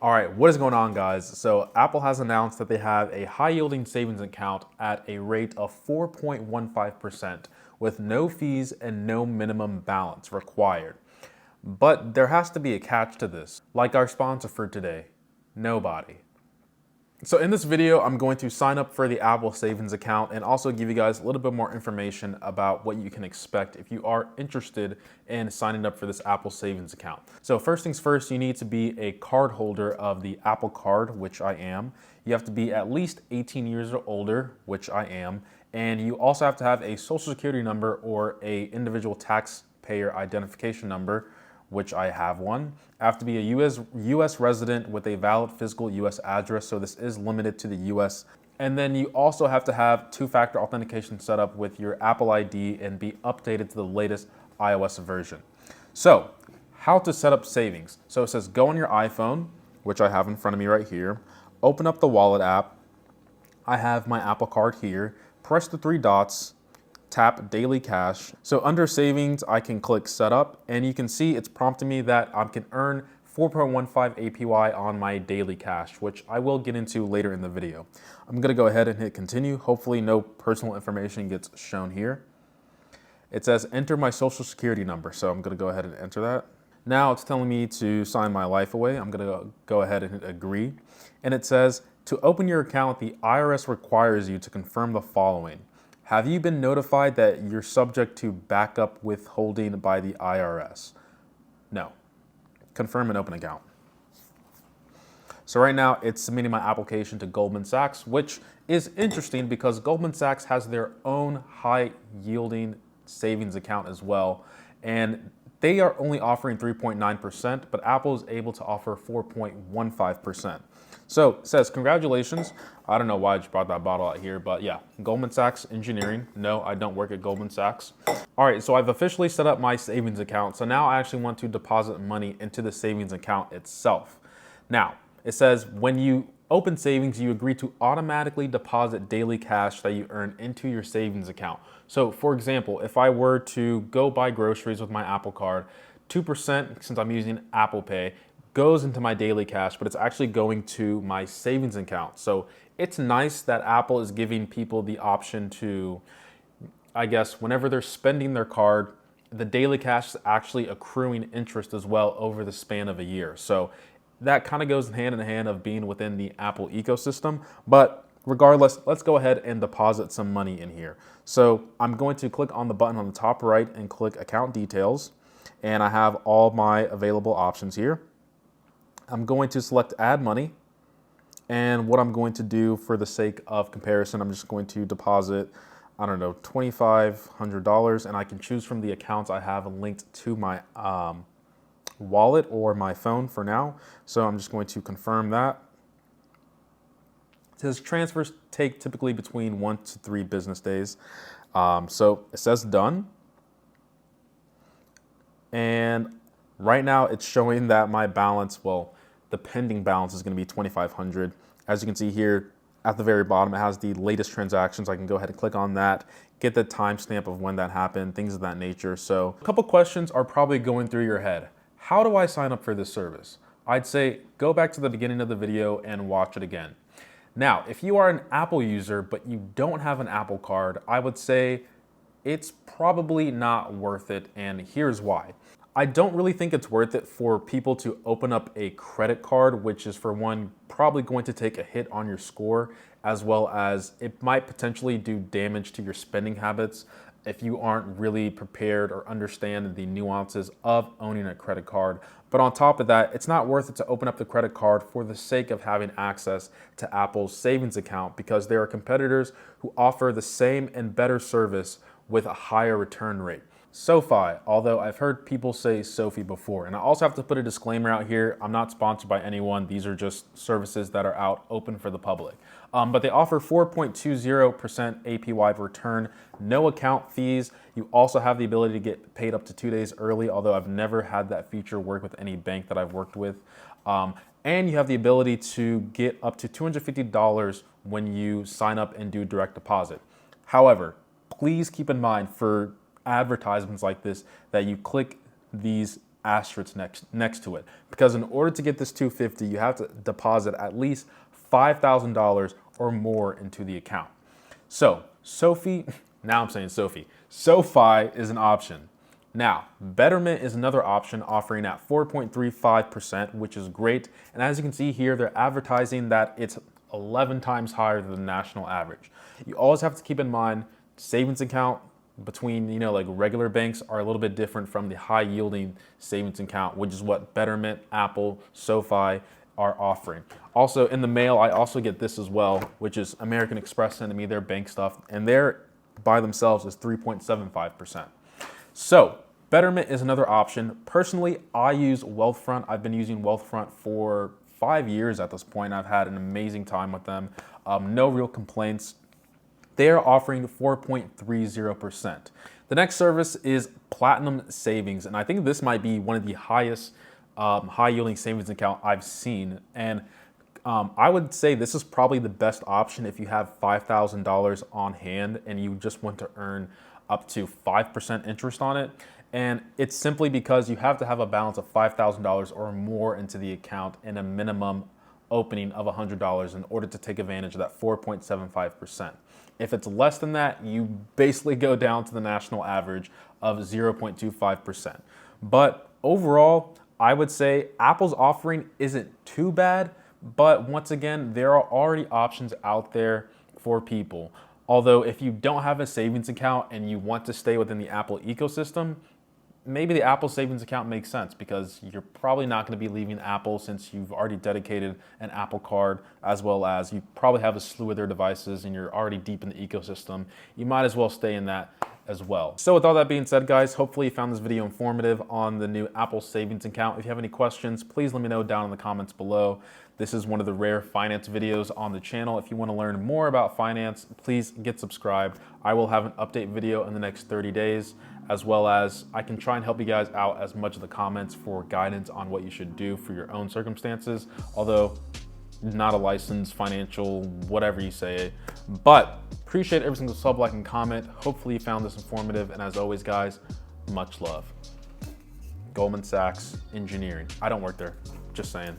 All right, what is going on, guys? So Apple has announced that they have a high-yielding savings account at a rate of 4.15% with no fees and no minimum balance required. But there has to be a catch to this, like our sponsor for today, nobody. So in this video, I'm going to sign up for the Apple Savings account and also give you guys a little bit more information about what you can expect if you are interested in signing up for this Apple Savings account. So first things first, you need to be a card holder of the Apple Card, which I am. You have to be at least 18 years or older, which I am. And you also have to have a social security number or a individual taxpayer identification number, which I have one. I have to be a US resident with a valid physical US address, so this is limited to the US. And then you also have to have two-factor authentication set up with your Apple ID and be updated to the latest iOS version. So, how to set up savings. So it says go on your iPhone, which I have in front of me right here, open up the Wallet app. I have my Apple Card here, press the three dots, tap daily cash. So under savings, I can click setup and you can see it's prompting me that I can earn 4.15 APY on my daily cash, which I will get into later in the video. I'm gonna go ahead and hit continue. Hopefully no personal information gets shown here. It says enter my social security number. So I'm gonna go ahead and enter that. Now it's telling me to sign my life away. I'm gonna go ahead and hit agree. And it says to open your account, the IRS requires you to confirm the following. Have you been notified that you're subject to backup withholding by the IRS? No. Confirm and open account. So right now it's submitting my application to Goldman Sachs, which is interesting because Goldman Sachs has their own high yielding savings account as well. And they are only offering 3.9%, but Apple is able to offer 4.15%. So it says, congratulations. I don't know why I just brought that bottle out here, but yeah, Goldman Sachs Engineering. No, I don't work at Goldman Sachs. All right, so I've officially set up my savings account. So now I actually want to deposit money into the savings account itself. Now, it says when you open savings, you agree to automatically deposit daily cash that you earn into your savings account. So for example, if I were to go buy groceries with my Apple Card, 2%, since I'm using Apple Pay, goes into my daily cash, but it's actually going to my savings account. So it's nice that Apple is giving people the option to, I guess, whenever they're spending their card, the daily cash is actually accruing interest as well over the span of a year. So that kind of goes hand in hand of being within the Apple ecosystem. But regardless, let's go ahead and deposit some money in here. So I'm going to click on the button on the top right and click account details. And I have all my available options here. I'm going to select add money. And what I'm going to do for the sake of comparison, I'm just going to deposit, I don't know, $2,500, and I can choose from the accounts I have linked to my wallet or my phone for now. So I'm just going to confirm that. It says transfers take typically between 1 to 3 business days. So it says done. And right now it's showing that my balance, well, the pending balance is going to be $2,500. As you can see here at the very bottom, it has the latest transactions. I can go ahead and click on that, get the timestamp of when that happened, things of that nature. So a couple questions are probably going through your head. How do I sign up for this service? I'd say go back to the beginning of the video and watch it again. Now, if you are an Apple user, but you don't have an Apple Card, I would say it's probably not worth it, and here's why. I don't really think it's worth it for people to open up a credit card, which is, for one, probably going to take a hit on your score, as well as it might potentially do damage to your spending habits if you aren't really prepared or understand the nuances of owning a credit card. But on top of that, it's not worth it to open up the credit card for the sake of having access to Apple's savings account, because there are competitors who offer the same and better service with a higher return rate. SoFi, although I've heard people say Sophie before. And I also have to put a disclaimer out here. I'm not sponsored by anyone. These are just services that are out open for the public. But they offer 4.20% APY return, no account fees. You also have the ability to get paid up to 2 days early, although I've never had that feature work with any bank that I've worked with. And you have the ability to get up to $250 when you sign up and do direct deposit. However, please keep in mind for advertisements like this that you click these asterisk next to it, because in order to get this $250, you have to deposit at least $5,000 or more into the account. So SoFi is an option. Now, Betterment is another option, offering at 4.35%, which is great. And as you can see here, they're advertising that it's 11 times higher than the national average. You always have to keep in mind, savings account between, like regular banks are a little bit different from the high yielding savings account, which is what Betterment, Apple, SoFi are offering. Also in the mail, I also get this as well, which is American Express sending me their bank stuff, and they're by themselves is 3.75%. So Betterment is another option. Personally, I use Wealthfront. I've been using Wealthfront for 5 years at this point. I've had an amazing time with them. No real complaints. They are offering 4.30%. The next service is Platinum Savings, and I think this might be one of the highest high-yielding savings account I've seen. And I would say this is probably the best option if you have $5,000 on hand and you just want to earn up to 5% interest on it. And it's simply because you have to have a balance of $5,000 or more into the account and a minimum opening of $100 in order to take advantage of that 4.75%. If it's less than that, you basically go down to the national average of 0.25%. But overall, I would say Apple's offering isn't too bad, but once again, there are already options out there for people. Although if you don't have a savings account and you want to stay within the Apple ecosystem, maybe the Apple savings account makes sense, because you're probably not going to be leaving Apple since you've already dedicated an Apple card, as well as you probably have a slew of their devices and you're already deep in the ecosystem. You might as well stay in that as well. So with all that being said, guys, hopefully you found this video informative on the new Apple savings account. If you have any questions, please let me know down in the comments below. This is one of the rare finance videos on the channel. If you want to learn more about finance, please get subscribed. I will have an update video in the next 30 days, as well as I can try and help you guys out as much of the comments for guidance on what you should do for your own circumstances. Although not a licensed financial, whatever you say, but appreciate every single sub, like, and comment. Hopefully you found this informative. And as always, guys, much love. Goldman Sachs Engineering. I don't work there, just saying.